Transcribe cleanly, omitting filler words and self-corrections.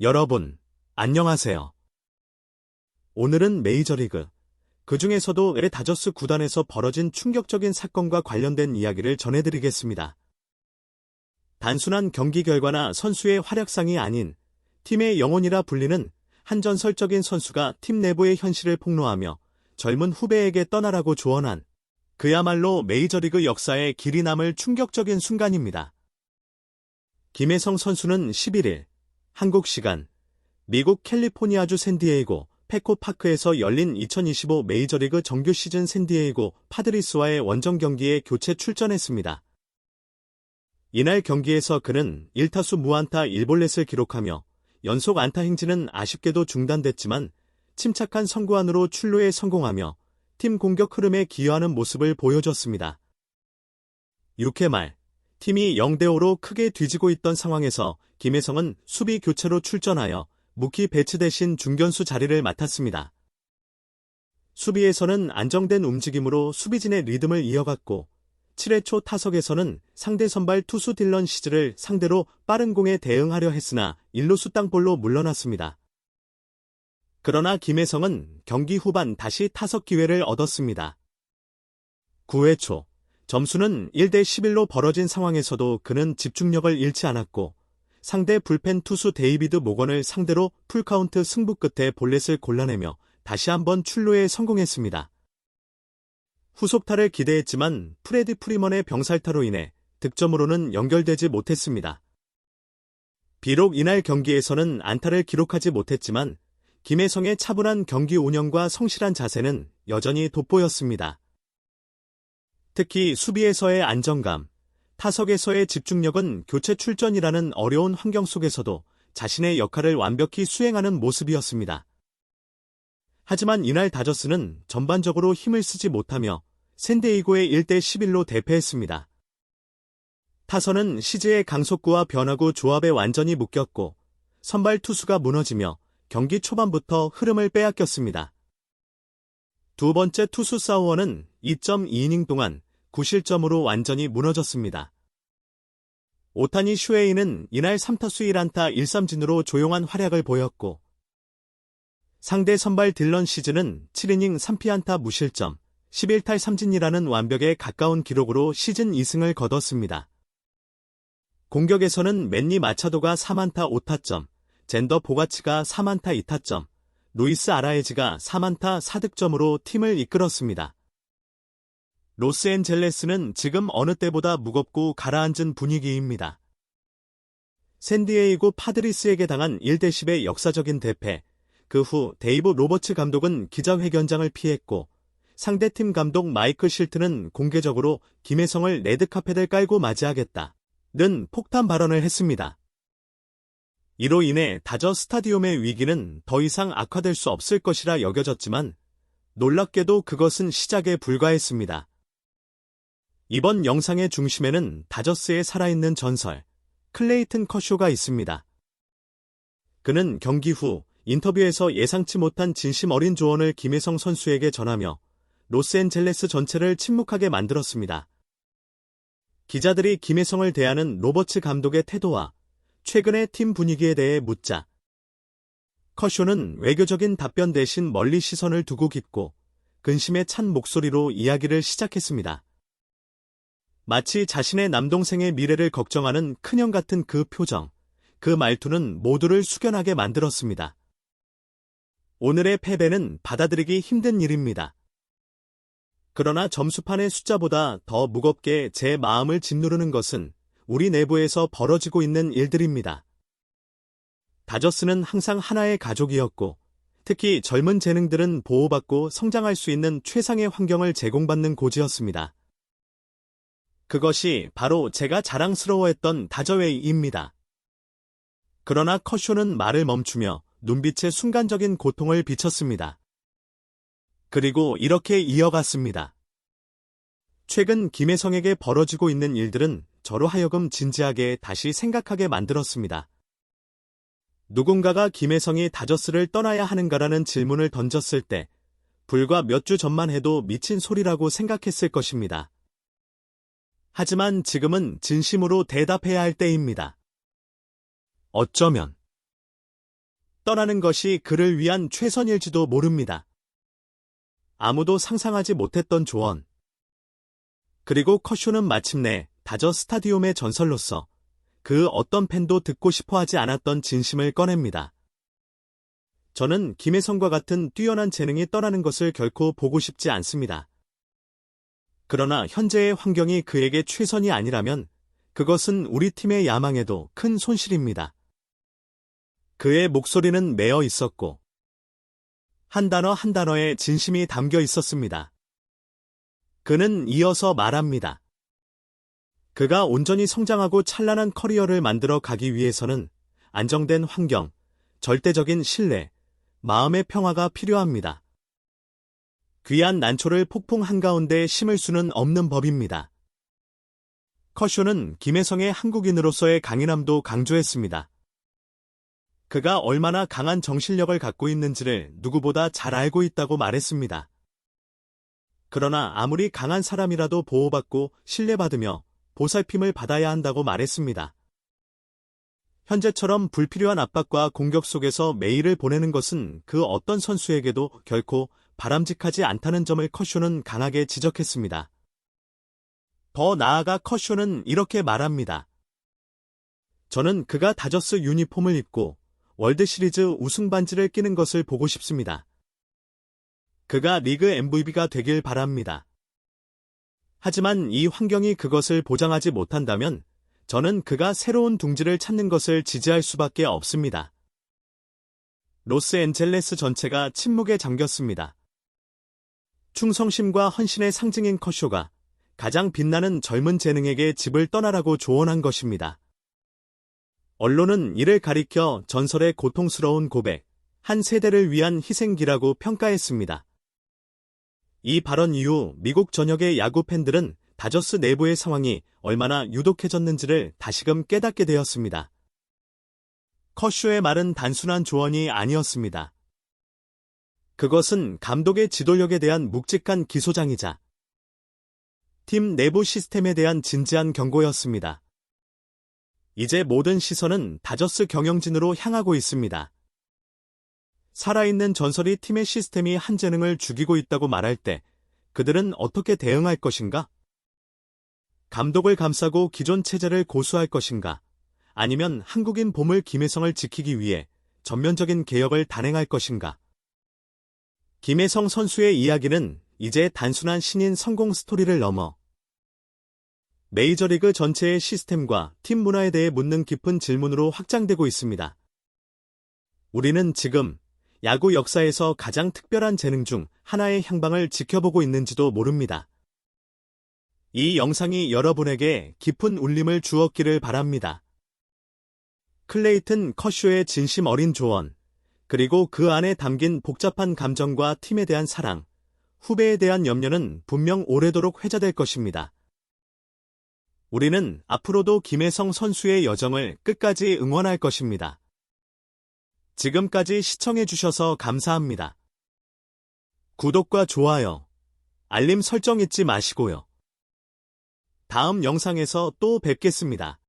여러분, 안녕하세요. 오늘은 메이저리그, 그 중에서도 LA 다저스 구단에서 벌어진 충격적인 사건과 관련된 이야기를 전해드리겠습니다. 단순한 경기 결과나 선수의 활약상이 아닌 팀의 영혼이라 불리는 한 전설적인 선수가 팀 내부의 현실을 폭로하며 젊은 후배에게 떠나라고 조언한 그야말로 메이저리그 역사에 길이 남을 충격적인 순간입니다. 김혜성 선수는 11일 한국 시간 미국 캘리포니아주 샌디에이고 패코파크에서 열린 2025 메이저리그 정규 시즌 샌디에이고 파드리스와의 원정 경기에 교체 출전했습니다. 이날 경기에서 그는 1타수 무안타 1볼넷을 기록하며 연속 안타 행진은 아쉽게도 중단됐지만 침착한 선구안으로 출루에 성공하며 팀 공격 흐름에 기여하는 모습을 보여줬습니다. 6회 말 팀이 0대5로 크게 뒤지고 있던 상황에서 김혜성은 수비 교체로 출전하여 무키 배츠 대신 중견수 자리를 맡았습니다. 수비에서는 안정된 움직임으로 수비진의 리듬을 이어갔고 7회 초 타석에서는 상대 선발 투수 딜런 시즈를 상대로 빠른 공에 대응하려 했으나 1루수 땅볼로 물러났습니다. 그러나 김혜성은 경기 후반 다시 타석 기회를 얻었습니다. 9회 초 점수는 1대 11로 벌어진 상황에서도 그는 집중력을 잃지 않았고 상대 불펜 투수 데이비드 모건을 상대로 풀카운트 승부 끝에 볼넷을 골라내며 다시 한번 출루에 성공했습니다. 후속타를 기대했지만 프레디 프리먼의 병살타로 인해 득점으로는 연결되지 못했습니다. 비록 이날 경기에서는 안타를 기록하지 못했지만 김혜성의 차분한 경기 운영과 성실한 자세는 여전히 돋보였습니다. 특히 수비에서의 안정감, 타석에서의 집중력은 교체 출전이라는 어려운 환경 속에서도 자신의 역할을 완벽히 수행하는 모습이었습니다. 하지만 이날 다저스는 전반적으로 힘을 쓰지 못하며 샌디에이고의 1대 11로 대패했습니다. 타선은 시즈의 강속구와 변화구 조합에 완전히 묶였고 선발 투수가 무너지며 경기 초반부터 흐름을 빼앗겼습니다. 두 번째 투수 사우어는 2.2이닝 동안 9실점으로 완전히 무너졌습니다. 오타니 슈에이는 이날 3타수 1안타 1삼진으로 조용한 활약을 보였고 상대 선발 딜런 시즈는 7이닝 3피안타 무실점 11탈 3진이라는 완벽에 가까운 기록으로 시즌 2승을 거뒀습니다. 공격에서는 맨니 마차도가 3안타 5타점, 젠더 보가치가 3안타 2타점, 루이스 아라에즈가 3안타 4득점으로 팀을 이끌었습니다. 로스앤젤레스는 지금 어느 때보다 무겁고 가라앉은 분위기입니다. 샌디에이고 파드리스에게 당한 1대 10의 역사적인 대패, 그 후 데이브 로버츠 감독은 기자회견장을 피했고 상대팀 감독 마이크 실트는 공개적으로 김혜성을 레드카펫을 깔고 맞이하겠다는 폭탄 발언을 했습니다. 이로 인해 다저 스타디움의 위기는 더 이상 악화될 수 없을 것이라 여겨졌지만 놀랍게도 그것은 시작에 불과했습니다. 이번 영상의 중심에는 다저스의 살아있는 전설, 클레이튼 커쇼가 있습니다. 그는 경기 후 인터뷰에서 예상치 못한 진심 어린 조언을 김혜성 선수에게 전하며 로스앤젤레스 전체를 침묵하게 만들었습니다. 기자들이 김혜성을 대하는 로버츠 감독의 태도와 최근의 팀 분위기에 대해 묻자 커쇼는 외교적인 답변 대신 멀리 시선을 두고 깊고 근심에 찬 목소리로 이야기를 시작했습니다. 마치 자신의 남동생의 미래를 걱정하는 큰형 같은 그 표정, 그 말투는 모두를 숙연하게 만들었습니다. 오늘의 패배는 받아들이기 힘든 일입니다. 그러나 점수판의 숫자보다 더 무겁게 제 마음을 짓누르는 것은 우리 내부에서 벌어지고 있는 일들입니다. 다저스는 항상 하나의 가족이었고 특히 젊은 재능들은 보호받고 성장할 수 있는 최상의 환경을 제공받는 고지였습니다. 그것이 바로 제가 자랑스러워했던 다저웨이입니다. 그러나 커쇼는 말을 멈추며 눈빛에 순간적인 고통을 비쳤습니다. 그리고 이렇게 이어갔습니다. 최근 김혜성에게 벌어지고 있는 일들은 저로 하여금 진지하게 다시 생각하게 만들었습니다. 누군가가 김혜성이 다저스를 떠나야 하는가라는 질문을 던졌을 때 불과 몇 주 전만 해도 미친 소리라고 생각했을 것입니다. 하지만 지금은 진심으로 대답해야 할 때입니다. 어쩌면 떠나는 것이 그를 위한 최선일지도 모릅니다. 아무도 상상하지 못했던 조언. 그리고 커쇼는 마침내 다저 스타디움의 전설로서 그 어떤 팬도 듣고 싶어 하지 않았던 진심을 꺼냅니다. 저는 김혜성과 같은 뛰어난 재능이 떠나는 것을 결코 보고 싶지 않습니다. 그러나 현재의 환경이 그에게 최선이 아니라면 그것은 우리 팀의 야망에도 큰 손실입니다. 그의 목소리는 메어 있었고 한 단어 한 단어에 진심이 담겨 있었습니다. 그는 이어서 말합니다. 그가 온전히 성장하고 찬란한 커리어를 만들어 가기 위해서는 안정된 환경, 절대적인 신뢰, 마음의 평화가 필요합니다. 귀한 난초를 폭풍 한가운데 심을 수는 없는 법입니다. 커쇼는 김혜성의 한국인으로서의 강인함도 강조했습니다. 그가 얼마나 강한 정신력을 갖고 있는지를 누구보다 잘 알고 있다고 말했습니다. 그러나 아무리 강한 사람이라도 보호받고 신뢰받으며 보살핌을 받아야 한다고 말했습니다. 현재처럼 불필요한 압박과 공격 속에서 매일을 보내는 것은 그 어떤 선수에게도 결코 바람직하지 않다는 점을 커쇼는 강하게 지적했습니다. 더 나아가 커쇼는 이렇게 말합니다. 저는 그가 다저스 유니폼을 입고 월드시리즈 우승 반지를 끼는 것을 보고 싶습니다. 그가 리그 MVP가 되길 바랍니다. 하지만 이 환경이 그것을 보장하지 못한다면 저는 그가 새로운 둥지를 찾는 것을 지지할 수밖에 없습니다. 로스앤젤레스 전체가 침묵에 잠겼습니다. 충성심과 헌신의 상징인 커쇼가 가장 빛나는 젊은 재능에게 집을 떠나라고 조언한 것입니다. 언론은 이를 가리켜 전설의 고통스러운 고백, 한 세대를 위한 희생기라고 평가했습니다. 이 발언 이후 미국 전역의 야구 팬들은 다저스 내부의 상황이 얼마나 유독해졌는지를 다시금 깨닫게 되었습니다. 커쇼의 말은 단순한 조언이 아니었습니다. 그것은 감독의 지도력에 대한 묵직한 기소장이자 팀 내부 시스템에 대한 진지한 경고였습니다. 이제 모든 시선은 다저스 경영진으로 향하고 있습니다. 살아있는 전설이 팀의 시스템이 한 재능을 죽이고 있다고 말할 때 그들은 어떻게 대응할 것인가? 감독을 감싸고 기존 체제를 고수할 것인가? 아니면 한국인 보물 김혜성을 지키기 위해 전면적인 개혁을 단행할 것인가? 김혜성 선수의 이야기는 이제 단순한 신인 성공 스토리를 넘어 메이저리그 전체의 시스템과 팀 문화에 대해 묻는 깊은 질문으로 확장되고 있습니다. 우리는 지금 야구 역사에서 가장 특별한 재능 중 하나의 향방을 지켜보고 있는지도 모릅니다. 이 영상이 여러분에게 깊은 울림을 주었기를 바랍니다. 클레이튼 커쇼의 진심 어린 조언, 그리고 그 안에 담긴 복잡한 감정과 팀에 대한 사랑, 후배에 대한 염려는 분명 오래도록 회자될 것입니다. 우리는 앞으로도 김혜성 선수의 여정을 끝까지 응원할 것입니다. 지금까지 시청해주셔서 감사합니다. 구독과 좋아요, 알림 설정 잊지 마시고요. 다음 영상에서 또 뵙겠습니다.